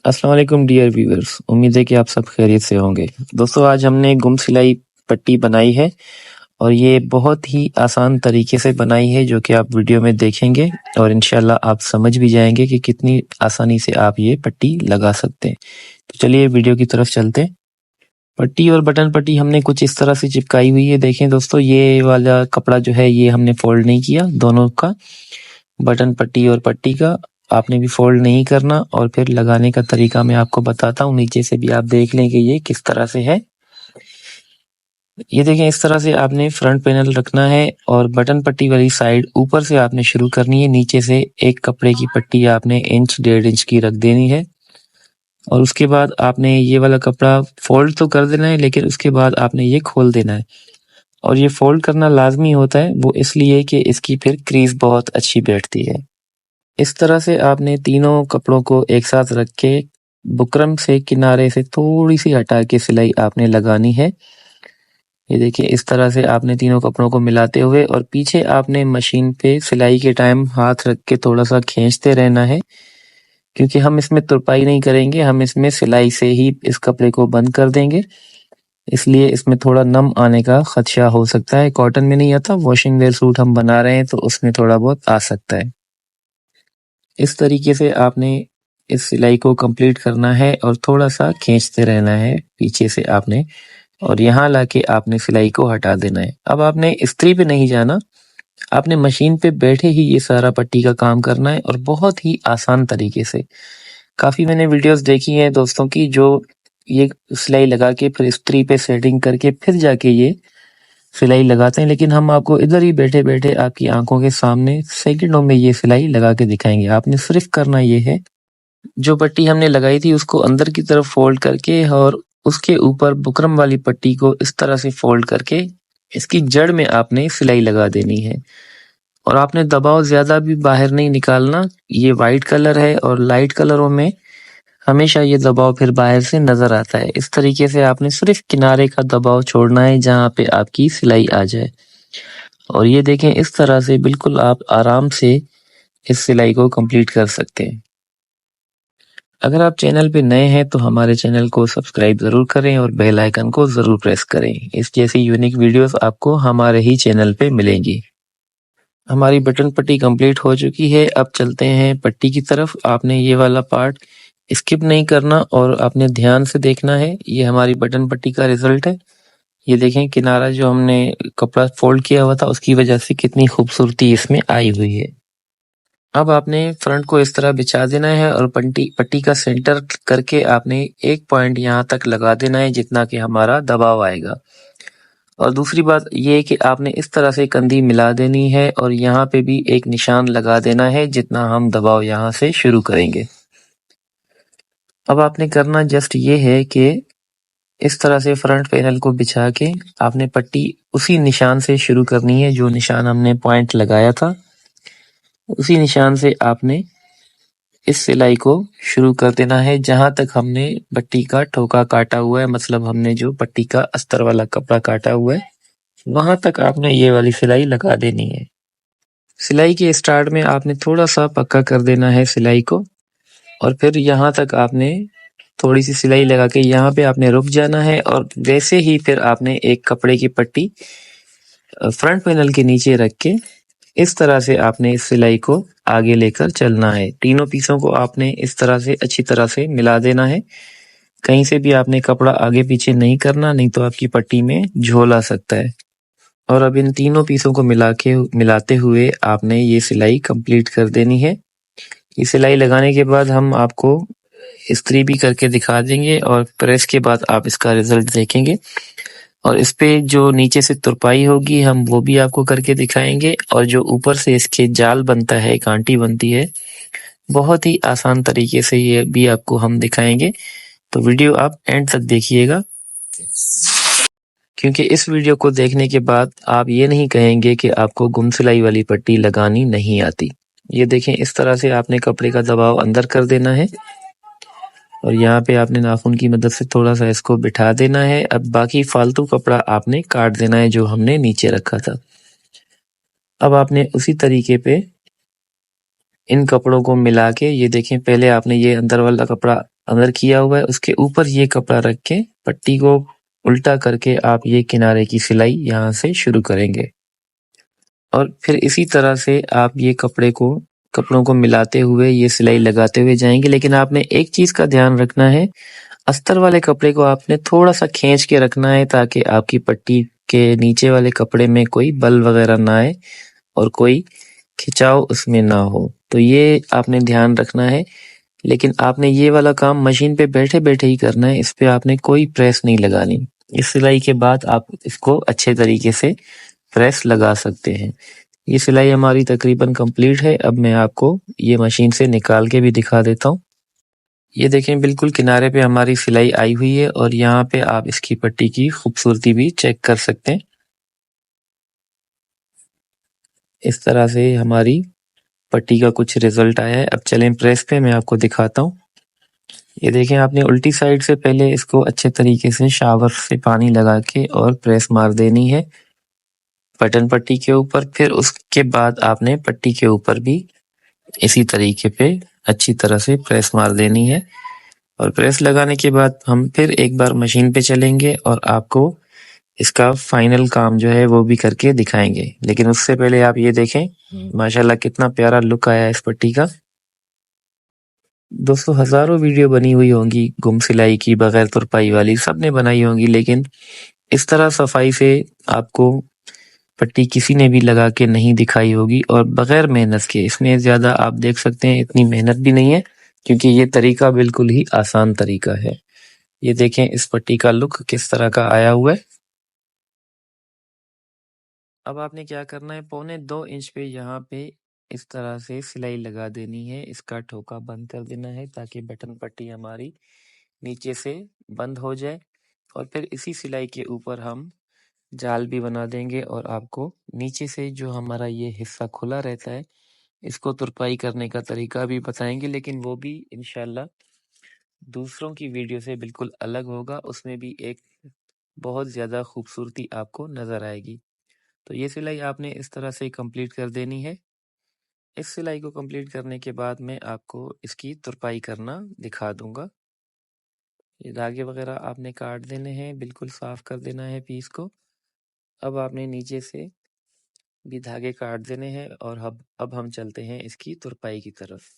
अस्सलाम वालेकुम dear viewers, उम्मीद है कि आप सब खैरियत से होंगे। दोस्तों आज हमने गुम सिलाई पट्टी बनाई है और ये बहुत ही आसान तरीके से बनाई है जो कि आप वीडियो में देखेंगे और इंशाल्लाह आप समझ भी जाएंगे कि कितनी आसानी से आप ये पट्टी लगा सकते हैं। तो चलिए वीडियो की तरफ चलते हैं। पट्टी और बटन पट्टी हमने कुछ इस तरह से चिपकाई हुई है। देखें दोस्तों, ये वाला कपड़ा जो है ये हमने फोल्ड नहीं किया, दोनों का बटन पट्टी और पट्टी का आपने भी फोल्ड नहीं करना। और फिर लगाने का तरीका मैं आपको बताता हूँ, नीचे से भी आप देख लें कि ये किस तरह से है। ये देखें, इस तरह से आपने फ्रंट पैनल रखना है और बटन पट्टी वाली साइड ऊपर से आपने शुरू करनी है। नीचे से एक कपड़े की पट्टी आपने इंच 1.5 इंच की रख देनी है और उसके बाद आपने ये वाला कपड़ा फोल्ड तो कर देना है, लेकिन उसके बाद आपने ये खोल देना है। और ये फोल्ड करना लाजमी होता है, वो इसलिए कि इसकी फिर क्रीज बहुत अच्छी बैठती है। इस तरह से आपने तीनों कपड़ों को एक साथ रख के बुकरम से किनारे से थोड़ी सी हटा के सिलाई आपने लगानी है। ये देखिए, इस तरह से आपने तीनों कपड़ों को मिलाते हुए और पीछे आपने मशीन पे सिलाई के टाइम हाथ रख के थोड़ा सा खींचते रहना है, क्योंकि हम इसमें तुरपाई नहीं करेंगे, हम इसमें सिलाई से ही इस कपड़े को बंद कर देंगे। इसलिए इसमें थोड़ा नम आने का खदशा हो सकता है। कॉटन में नहीं आता, वॉशिंग वेयर सूट हम बना रहे हैं तो उसमें थोड़ा बहुत आ सकता है। इस तरीके से आपने इस सिलाई को कंप्लीट करना है और थोड़ा सा खींचते रहना है पीछे से आपने, और यहाँ लाके आपने सिलाई को हटा देना है। अब आपने इस्त्री पे नहीं जाना, आपने मशीन पे बैठे ही ये सारा पट्टी का काम करना है और बहुत ही आसान तरीके से। काफी मैंने वीडियोस देखी हैं दोस्तों की जो ये सिलाई लगा के फिर इस्त्री पे सेटिंग करके फिर जाके ये सिलाई लगाते हैं, लेकिन हम आपको इधर ही बैठे बैठे आपकी आंखों के सामने सेकंडों में ये सिलाई लगा के दिखाएंगे। आपने सिर्फ करना ये है, जो पट्टी हमने लगाई थी उसको अंदर की तरफ फोल्ड करके और उसके ऊपर बुकरम वाली पट्टी को इस तरह से फोल्ड करके इसकी जड़ में आपने सिलाई लगा देनी है। और आपने दबाव ज्यादा भी बाहर नहीं निकालना। ये वाइट कलर है और लाइट कलरों में हमेशा ये दबाव फिर बाहर से नजर आता है। इस तरीके से आपने सिर्फ किनारे का दबाव छोड़ना है जहाँ पे आपकी सिलाई आ जाए। और ये देखें, इस तरह से बिल्कुल आप आराम से इस सिलाई को कंप्लीट कर सकते हैं। अगर आप चैनल पे नए हैं तो हमारे चैनल को सब्सक्राइब जरूर करें और बेल आइकन को जरूर प्रेस करें। इस जैसी यूनिक वीडियोस आपको हमारे ही चैनल पे मिलेंगी। हमारी बटन पट्टी कंप्लीट हो चुकी है। अब चलते हैं पट्टी की तरफ। आपने ये वाला पार्ट स्किप नहीं करना और आपने ध्यान से देखना है। ये हमारी बटन पट्टी का रिजल्ट है। ये देखें, किनारा जो हमने कपड़ा फोल्ड किया हुआ था उसकी वजह से कितनी खूबसूरती इसमें आई हुई है। अब आपने फ्रंट को इस तरह बिछा देना है और पट्टी का सेंटर करके आपने एक पॉइंट यहाँ तक लगा देना है जितना कि हमारा दबाव आएगा। और दूसरी बात ये है कि आपने इस तरह से कंधी मिला देनी है और यहाँ पे भी एक निशान लगा देना है जितना हम दबाव यहाँ से शुरू करेंगे। अब आपने करना जस्ट ये है कि इस तरह से फ्रंट पैनल को बिछा के आपने पट्टी उसी निशान से शुरू करनी है, जो निशान हमने पॉइंट लगाया था उसी निशान से आपने इस सिलाई को शुरू कर देना है जहां तक हमने पट्टी का ठोका काटा हुआ है, मतलब हमने जो पट्टी का अस्तर वाला कपड़ा काटा हुआ है वहां तक आपने ये वाली सिलाई लगा देनी है। सिलाई के स्टार्ट में आपने थोड़ा सा पक्का कर देना है सिलाई को और फिर यहाँ तक आपने थोड़ी सी सिलाई लगा के यहाँ पे आपने रुक जाना है। और वैसे ही फिर आपने एक कपड़े की पट्टी फ्रंट पैनल के नीचे रख के इस तरह से आपने इस सिलाई को आगे लेकर चलना है। तीनों पीसों को आपने इस तरह से अच्छी तरह से मिला देना है। कहीं से भी आपने कपड़ा आगे पीछे नहीं करना, नहीं तो आपकी पट्टी में झोल आ सकता है। और अब इन तीनों पीसों को मिलाते हुए आपने ये सिलाई कंप्लीट कर देनी है। ये सिलाई लगाने के बाद हम आपको इस्त्री भी करके दिखा देंगे और प्रेस के बाद आप इसका रिजल्ट देखेंगे। और इस पे जो नीचे से तुरपाई होगी हम वो भी आपको करके दिखाएंगे, और जो ऊपर से इसके जाल बनता है, कांटी बनती है, बहुत ही आसान तरीके से ये भी आपको हम दिखाएंगे। तो वीडियो आप एंड तक देखिएगा, क्योंकि इस वीडियो को देखने के बाद आप ये नहीं कहेंगे कि आपको गुम सिलाई वाली पट्टी लगानी नहीं आती। ये देखें, इस तरह से आपने कपड़े का दबाव अंदर कर देना है और यहाँ पे आपने नाखून की मदद से थोड़ा सा इसको बिठा देना है। अब बाकी फालतू कपड़ा आपने काट देना है जो हमने नीचे रखा था। अब आपने उसी तरीके पे इन कपड़ों को मिला के, ये देखें, पहले आपने ये अंदर वाला कपड़ा अंदर किया हुआ है, उसके ऊपर ये कपड़ा रख के पट्टी को उल्टा करके आप ये किनारे की सिलाई यहाँ से शुरू करेंगे और फिर इसी तरह से आप ये कपड़ों को मिलाते हुए ये सिलाई लगाते हुए जाएंगे। लेकिन आपने एक चीज का ध्यान रखना है, अस्तर वाले कपड़े को आपने थोड़ा सा खींच के रखना है ताकि आपकी पट्टी के नीचे वाले कपड़े में कोई बल वगैरह ना आए और कोई खिंचाव उसमें ना हो। तो ये आपने ध्यान रखना है। लेकिन आपने ये वाला काम मशीन पे बैठे बैठे ही करना है, इस पे आपने कोई प्रेस नहीं लगानी। इस सिलाई के बाद आप इसको अच्छे तरीके से प्रेस लगा सकते हैं। ये सिलाई हमारी तकरीबन कंप्लीट है। अब मैं आपको ये मशीन से निकाल के भी दिखा देता हूँ। ये देखें, बिल्कुल किनारे पे हमारी सिलाई आई हुई है और यहाँ पे आप इसकी पट्टी की खूबसूरती भी चेक कर सकते हैं। इस तरह से हमारी पट्टी का कुछ रिजल्ट आया है। अब चलें प्रेस पे, मैं आपको दिखाता हूँ। ये देखें, आपने उल्टी साइड से पहले इसको अच्छे तरीके से शावर से पानी लगा के और प्रेस मार देनी है बटन पट्टी के ऊपर। फिर उसके बाद आपने पट्टी के ऊपर भी इसी तरीके पे अच्छी तरह से प्रेस मार देनी है और प्रेस लगाने के बाद हम फिर एक बार मशीन पे चलेंगे और आपको इसका फाइनल काम जो है वो भी करके दिखाएंगे। लेकिन उससे पहले आप ये देखें, माशाल्लाह कितना प्यारा लुक आया है इस पट्टी का। दोस्तों, हजारों वीडियो बनी हुई होंगी गुम सिलाई की, बगैर तुरपाई वाली, सबने बनाई होंगी, लेकिन इस तरह सफाई से आपको पट्टी किसी ने भी लगा के नहीं दिखाई होगी और बगैर मेहनत के। इसमें ज्यादा आप देख सकते हैं इतनी मेहनत भी नहीं है क्योंकि ये तरीका बिल्कुल ही आसान तरीका है। ये देखें इस पट्टी का लुक किस तरह का आया हुआ है। अब आपने क्या करना है, 1.25 इंच पे यहाँ पे इस तरह से सिलाई लगा देनी है। इसका ठोका बंद कर देना है ताकि बटन पट्टी हमारी नीचे से बंद हो जाए और फिर इसी सिलाई के ऊपर हम जाल भी बना देंगे और आपको नीचे से जो हमारा ये हिस्सा खुला रहता है इसको तुरपाई करने का तरीका भी बताएंगे, लेकिन वो भी इंशाल्लाह दूसरों की वीडियो से बिल्कुल अलग होगा। उसमें भी एक बहुत ज़्यादा खूबसूरती आपको नज़र आएगी। तो ये सिलाई आपने इस तरह से कंप्लीट कर देनी है। इस सिलाई को कंप्लीट करने के बाद मैं आपको इसकी तुरपाई करना दिखा दूंगा। ये धागे वगैरह आपने काट देने हैं, बिल्कुल साफ कर देना है पीस को। अब आपने नीचे से भी धागे काट देने हैं और अब हम चलते हैं इसकी तुरपाई की तरफ।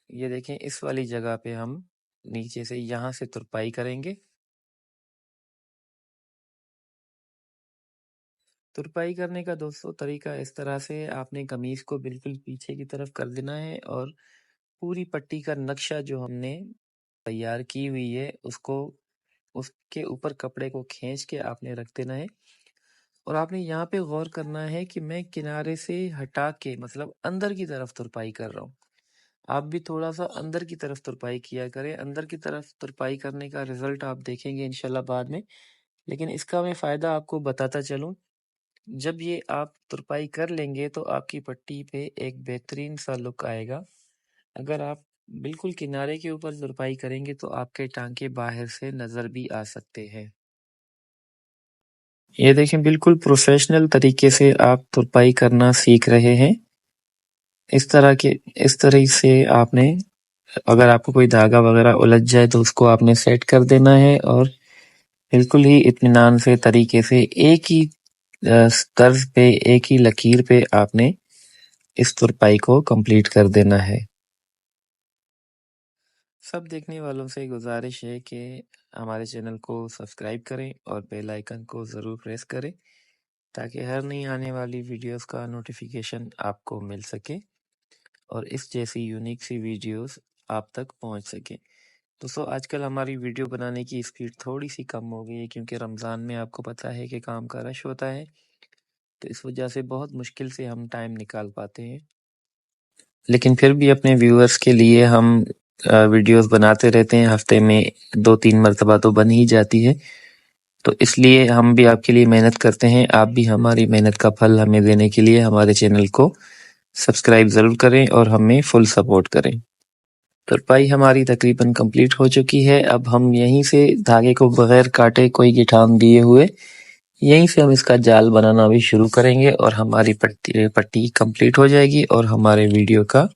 ये देखें, इस वाली जगह पे हम नीचे से यहाँ से तुरपाई करेंगे। तुरपाई करने का दोस्तों तरीका इस तरह से, आपने कमीज को बिल्कुल पीछे की तरफ कर देना है और पूरी पट्टी का नक्शा जो हमने तैयार की हुई है उसके ऊपर कपड़े को खींच के आपने रख देना है। और आपने यहाँ पे गौर करना है कि मैं किनारे से हटा के मतलब अंदर की तरफ तुरपाई कर रहा हूँ। आप भी थोड़ा सा अंदर की तरफ तुरपाई किया करें। अंदर की तरफ तुरपाई करने का रिजल्ट आप देखेंगे इंशाल्लाह बाद में, लेकिन इसका मैं फायदा आपको बताता चलूं। जब ये आप तुरपाई कर लेंगे तो आपकी पट्टी पे एक बेहतरीन सा लुक आएगा। अगर आप बिल्कुल किनारे के ऊपर तुरपाई करेंगे तो आपके टांके बाहर से नजर भी आ सकते हैं। ये देखें, बिल्कुल प्रोफेशनल तरीके से आप तुरपाई करना सीख रहे हैं। इस तरह से आपने, अगर आपको कोई धागा वगैरह उलझ जाए तो उसको आपने सेट कर देना है और बिल्कुल ही इत्मीनान से तरीके से एक ही तर्ज पे, एक ही लकीर पे आपने इस तुरपाई को कंप्लीट कर देना है। सब देखने वालों से गुजारिश है कि हमारे चैनल को सब्सक्राइब करें और बेल आइकन को ज़रूर प्रेस करें ताकि हर नई आने वाली वीडियोस का नोटिफिकेशन आपको मिल सके और इस जैसी यूनिक सी वीडियोस आप तक पहुंच सके। दोस्तों, आजकल हमारी वीडियो बनाने की स्पीड थोड़ी सी कम हो गई है क्योंकि रमज़ान में आपको पता है कि काम का रश होता है, तो इस वजह से बहुत मुश्किल से हम टाइम निकाल पाते हैं। लेकिन फिर भी अपने व्यूअर्स के लिए हम वीडियोस बनाते रहते हैं। हफ्ते में 2-3 मरतबा तो बन ही जाती है, तो इसलिए हम भी आपके लिए मेहनत करते हैं। आप भी हमारी मेहनत का फल हमें देने के लिए हमारे चैनल को सब्सक्राइब ज़रूर करें और हमें फुल सपोर्ट करें। तुरपाई हमारी तकरीबन कंप्लीट हो चुकी है। अब हम यहीं से धागे को बगैर काटे, कोई गिठान दिए हुए, यहीं से हम इसका जाल बनाना भी शुरू करेंगे और हमारी पट्टी कंप्लीट हो जाएगी और हमारे वीडियो का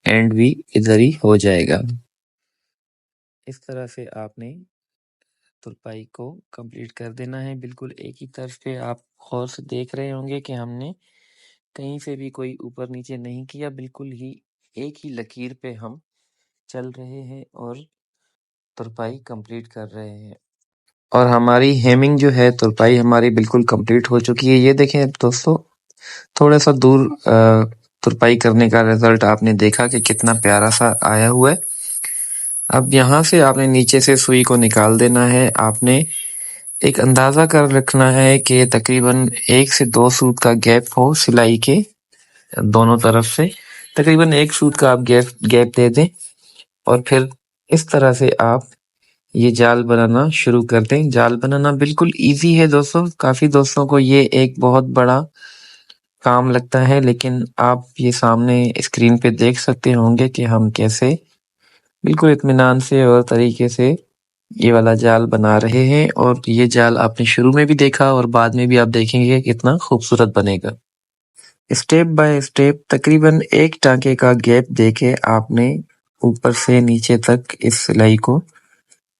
एंड भी इधर ही हो जाएगा। इस तरह से आपने तुरपाई को कंप्लीट कर देना है। बिल्कुल एक ही तरफ पे आप गौर से देख रहे होंगे कि हमने कहीं से भी कोई ऊपर नीचे नहीं किया, बिल्कुल ही एक ही लकीर पे हम चल रहे हैं और तुरपाई कंप्लीट कर रहे हैं। और हमारी हेमिंग जो है, तुरपाई हमारी बिल्कुल कंप्लीट हो चुकी है। ये देखें दोस्तों, थोड़ा सा दूर तुरपाई करने का रिजल्ट आपने देखा कि कितना प्यारा सा आया हुआ है। अब यहाँ से आपने नीचे से सुई को निकाल देना है। आपने एक अंदाजा कर रखना है कि तकरीबन 1 से 2 सूत का गैप हो सिलाई के दोनों तरफ से। तकरीबन 1 सूत का आप गैप दे दें और फिर इस तरह से आप ये जाल बनाना शुरू कर दें। जाल बनाना बिल्कुल ईज़ी है दोस्तों। काफ़ी दोस्तों को ये एक बहुत बड़ा काम लगता है, लेकिन आप ये सामने स्क्रीन पे देख सकते होंगे कि हम कैसे बिल्कुल इत्मीनान से और तरीके से ये वाला जाल बना रहे हैं। और ये जाल आपने शुरू में भी देखा और बाद में भी आप देखेंगे कितना खूबसूरत बनेगा। स्टेप बाय स्टेप तकरीबन 1 टाँके का गैप देके आपने ऊपर से नीचे तक इस सिलाई को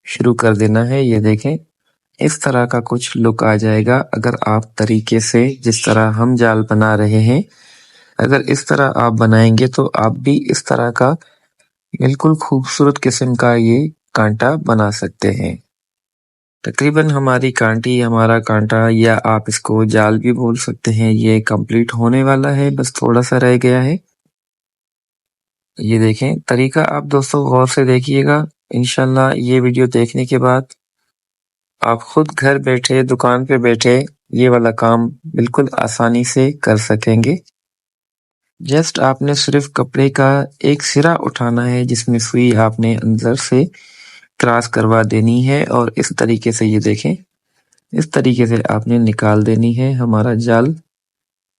शुरू कर देना है। ये देखें, इस तरह का कुछ लुक आ जाएगा अगर आप तरीके से, जिस तरह हम जाल बना रहे हैं, अगर इस तरह आप बनाएंगे तो आप भी इस तरह का बिल्कुल खूबसूरत किस्म का ये कांटा बना सकते हैं। तकरीबन हमारी कांटी, हमारा कांटा या आप इसको जाल भी बोल सकते हैं, ये कंप्लीट होने वाला है, बस थोड़ा सा रह गया है। ये देखें, तरीका आप दोस्तों गौर से देखिएगा। इंशाल्लाह ये वीडियो देखने के बाद आप खुद घर बैठे, दुकान पे बैठे ये वाला काम बिल्कुल आसानी से कर सकेंगे। जस्ट आपने सिर्फ कपड़े का एक सिरा उठाना है जिसमें सुई आपने अंदर से क्रॉस करवा देनी है और इस तरीके से, ये देखें, इस तरीके से आपने निकाल देनी है। हमारा जाल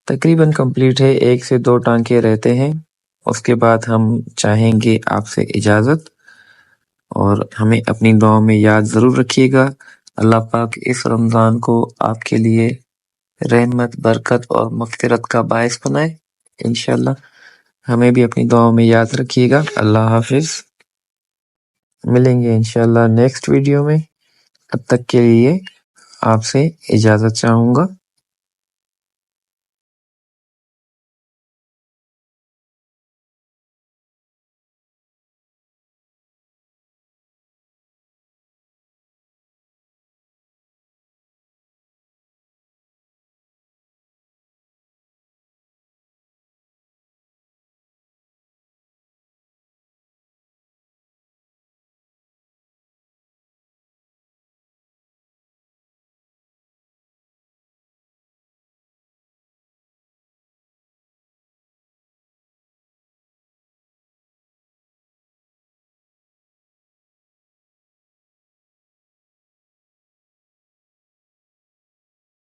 तकरीबन कंप्लीट है। 1 से 2 टांके रहते हैं। उसके बाद हम चाहेंगे आपसे इजाज़त, और हमें अपनी दुआओं में याद ज़रूर रखिएगा। अल्लाह पाक इस रमज़ान को आपके लिए रहमत, बरकत और मग़फ़िरत का बाइस बनाए। इंशाल्लाह हमें भी अपनी दुआओं में याद रखिएगा। अल्लाह हाफ़िज़। मिलेंगे इंशाल्लाह नेक्स्ट वीडियो में। तब तक के लिए आपसे इजाज़त चाहूँगा।